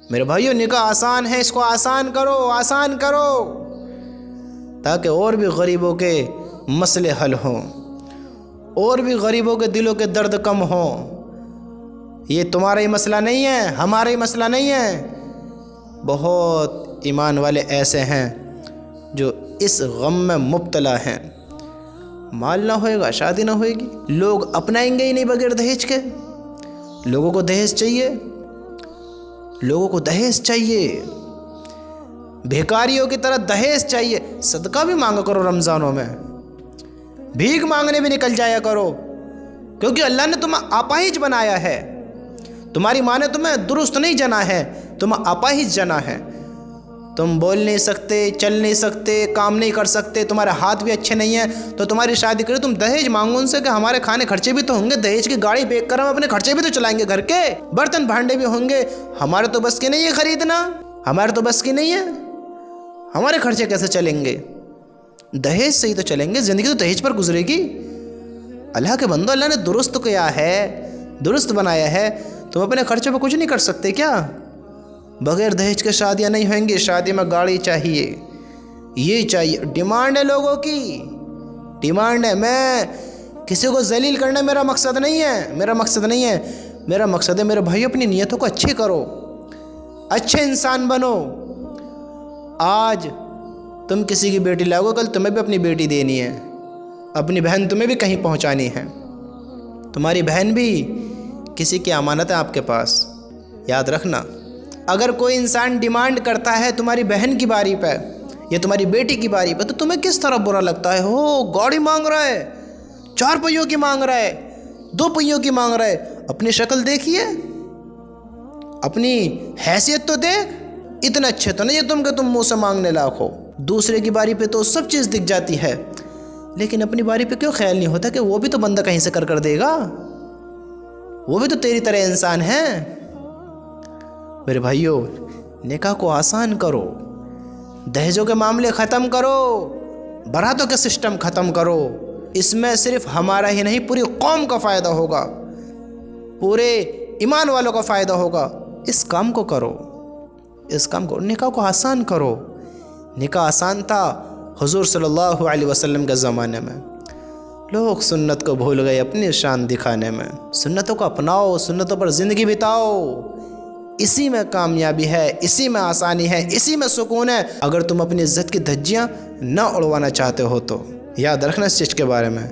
میرے بھائیو نکاح آسان ہے، اس کو آسان کرو، آسان کرو، تاکہ اور بھی غریبوں کے مسئلے حل ہوں، اور بھی غریبوں کے دلوں کے درد کم ہوں۔ یہ تمہارا ہی مسئلہ نہیں ہے، ہمارا ہی مسئلہ نہیں ہے۔ بہت ایمان والے ایسے ہیں جو اس غم میں مبتلا ہیں، مال نہ ہوئے گا شادی نہ ہوئے گی، لوگ اپنائیں گے ہی نہیں بغیر دہیج کے۔ لوگوں کو دہیج چاہیے، لوگوں کو دہیج چاہیے، بھیکاریوں کی طرح دہیج چاہیے۔ صدقہ بھی مانگا کرو رمضانوں میں، بھیک مانگنے بھی نکل جایا کرو، کیونکہ اللہ نے تمہیں اپاہج بنایا ہے۔ تمہاری ماں نے تمہیں درست نہیں جنا ہے، تمہیں اپاہج جنا ہے۔ تم بول نہیں سکتے، چل نہیں سکتے، کام نہیں کر سکتے، تمہارے ہاتھ بھی اچھے نہیں ہیں، تو تمہاری شادی کرے تم دہیج مانگو ان سے کہ ہمارے کھانے خرچے بھی تو ہوں گے، دہیج کی گاڑی بیچ کر ہم اپنے خرچے بھی تو چلائیں گے، گھر کے برتن بھانڈے بھی ہوں گے، ہمارے تو بس کی نہیں ہے خریدنا، ہمارے تو بس کی نہیں ہے، ہمارے خرچے کیسے چلیں گے؟ دہیج سے ہی تو چلیں گے، زندگی تو دہیج پر گزرے گی۔ اللہ کے بندو، اللہ نے درست کیا ہے، درست بنایا ہے، تم اپنے خرچے پہ کچھ نہیں کر سکتے کیا؟ بغیر دہیج کے شادیاں نہیں ہوئیں گی، شادی میں گاڑی چاہیے، یہ چاہیے، ڈیمانڈ ہے لوگوں کی، ڈیمانڈ ہے۔ میں کسی کو ذلیل کرنا میرا مقصد نہیں ہے، میرا مقصد نہیں ہے، میرا مقصد ہے میرے بھائی اپنی نیتوں کو اچھی کرو، اچھے انسان بنو۔ آج تم کسی کی بیٹی لاؤ گے، کل تمہیں بھی اپنی بیٹی دینی ہے، اپنی بہن تمہیں بھی کہیں پہنچانی ہے، تمہاری بہن بھی کسی کی امانت ہے آپ کے پاس، یاد رکھنا۔ اگر کوئی انسان ڈیمانڈ کرتا ہے تمہاری بہن کی باری پہ یا تمہاری بیٹی کی باری پہ، تو تمہیں کس طرح برا لگتا ہے؟ ہو گاڑی مانگ رہا ہے، 4 پہیوں کی مانگ رہا ہے، 2 پہیوں کی مانگ رہا ہے، اپنی شکل دیکھیے، اپنی حیثیت تو دیکھ، اتنے اچھے تو نہیں ہے تم کہ تم منہ سے مانگنے لاکھ ہو۔ دوسرے کی باری پہ تو سب چیز دکھ جاتی ہے، لیکن اپنی باری پہ کیوں خیال نہیں ہوتا کہ وہ بھی تو بندہ کہیں سے کر دے گا، وہ بھی تو تیری طرح انسان ہے۔ میرے بھائیو، نکاح کو آسان کرو، دہیجوں کے معاملے ختم کرو، باراتوں کے سسٹم ختم کرو۔ اس میں صرف ہمارا ہی نہیں، پوری قوم کا فائدہ ہوگا، پورے ایمان والوں کا فائدہ ہوگا۔ اس کام کو کرو، اس کام کو، نکاح کو آسان کرو۔ نکاح آسان تھا حضور صلی اللہ علیہ وسلم کے زمانے میں، لوگ سنت کو بھول گئے اپنی شان دکھانے میں۔ سنتوں کو اپناؤ، سنتوں پر زندگی بتاؤ، اسی میں کامیابی ہے، اسی میں آسانی ہے، اسی میں سکون ہے۔ اگر تم اپنی عزت کی دھجیاں نہ اڑوانا چاہتے ہو تو یاد رکھنا اس چیز کے بارے میں۔